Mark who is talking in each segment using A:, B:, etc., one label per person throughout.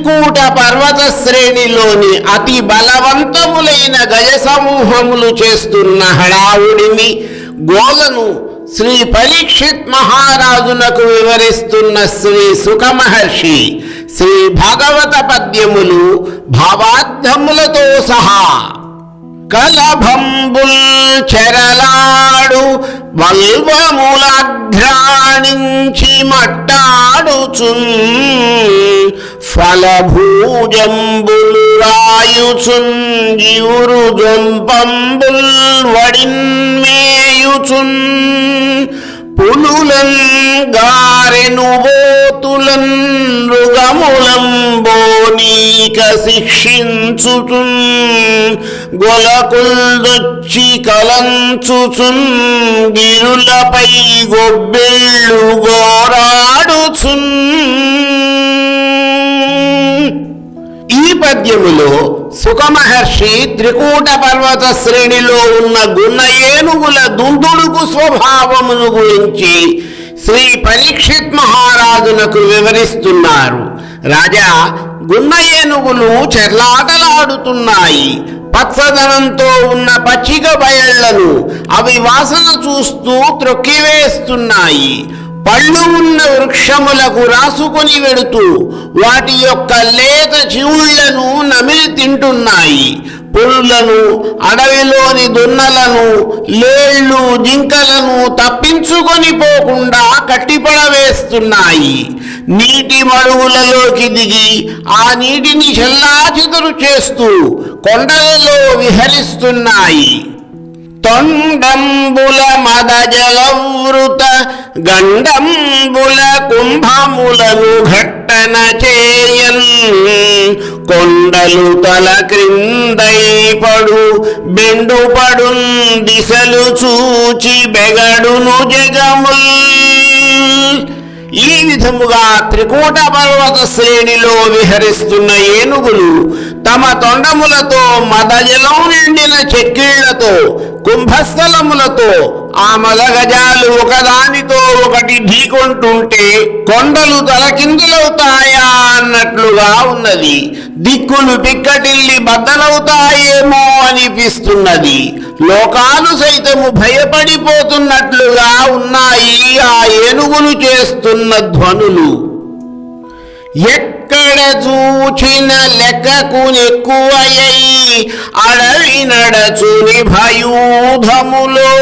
A: త్రికూట పర్వత శ్రేణిలోని అతి బలవంతములైన గజ సమూహములు చేస్తున్న హడావుడిని గోలను శ్రీ పరీక్షిత్ మహారాజునకు వివరిస్తున్న శ్రీ సుఖ మహర్షి శ్రీ భాగవత పద్యములు భావార్థములతో సహా కలభంబుల్ చెరలాడు వల్వములఘ్రాణించి మట్టాడుచున్ ఫలభూజంబులు రాయుచున్ జివురు జొంపంబుల్ వడిన్మేయుచున్ పులులన్ గారెను బోతులన్ మృగములంబోనీక శిక్షించుచున్ గొలకుల్దొచ్చి కలంచుచున్ గిరులపై గొబ్బెళ్ళు గోరాడుచున్. ఈ పద్యములో సుఖమహర్షి త్రికూట పర్వత శ్రేణిలో ఉన్న గున్న ఏనుగుల దుందుడుకు స్వభావమును గురించి శ్రీ పరీక్షిత్ మహారాజునకు వివరిస్తున్నారు. రాజా, గున్న ఏనుగులు చెర్లాటలాడుతున్నాయి. పచ్చదనంతో ఉన్న పచ్చిక బయళ్లను అవి వాసన చూస్తూ త్రొక్కివేస్తున్నాయి. పళ్ళు ఉన్న వృక్షములకు రాసుకొని వెడుతూ వాటి యొక్క లేత చివుళ్లను నమిలి తింటున్నాయి. పులులను, అడవిలోని దున్నలను, లేళ్లు, జింకలను తప్పించుకొని పోకుండా కట్టిపడవేస్తున్నాయి. నీటి మడుగులలోకి దిగి ఆ నీటిని చెల్లాచెదురు చేస్తూ కొండలలో విహరిస్తున్నాయి. తొండంబుల మదజలవృత గండంబుల కుంభములను ఘట్టన చేయన్ కొండలు తల క్రిందై పడు బెండుపడున్ దిశలు చూచి బెగడును జగముల్. ఈ విధముగా త్రికూట పర్వత శ్రేణిలో విహరిస్తున్న ఏనుగులు తమ తొండములతో మదజలం నిండిన చెక్కిళ్లతో కుంభస్థలములతో ఆ మదగజాలు ఒకదానితో ఒకటి ఢీకొంటుంటే కొండలు తలకిందులవుతాయా అన్నట్లుగా ఉన్నది. దిక్కులు పిక్కటిల్లి బద్దలవుతాయేమో అనిపిస్తున్నది. లోకాలు సైతము భయపడిపోతున్నట్లుగా ఉన్నాయి ఆ ఏనుగులు చేస్తున్న ధ్వనులు. ఎక్కడ చూచిన లెక్కకు ఎక్కువయ్యి అడవి నడచుని భయూధములో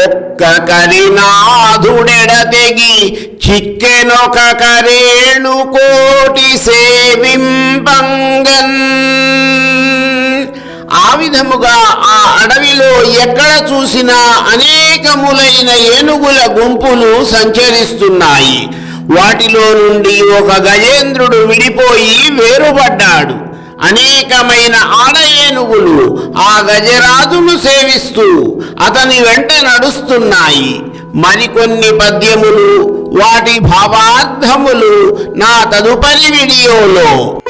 A: ఒక్క కరినాథుడెడతెగి చిక్కెనొక కరేణు కోటి సేవింపంగన్. ఆ విధముగా ఆ అడవిలో ఎక్కడ చూసినా అనేకములైన ఏనుగుల గుంపులు సంచరిస్తున్నాయి. వాటిలో నుండి ఒక గజేంద్రుడు విడిపోయి వేరుపడ్డాడు. అనేకమైన ఆడ ఏనుగులు ఆ గజరాజును సేవిస్తూ అతని వెంట నడుస్తున్నాయి. మరికొన్ని పద్యములు, వాటి భావార్థములు నా తదుపరి వీడియోలో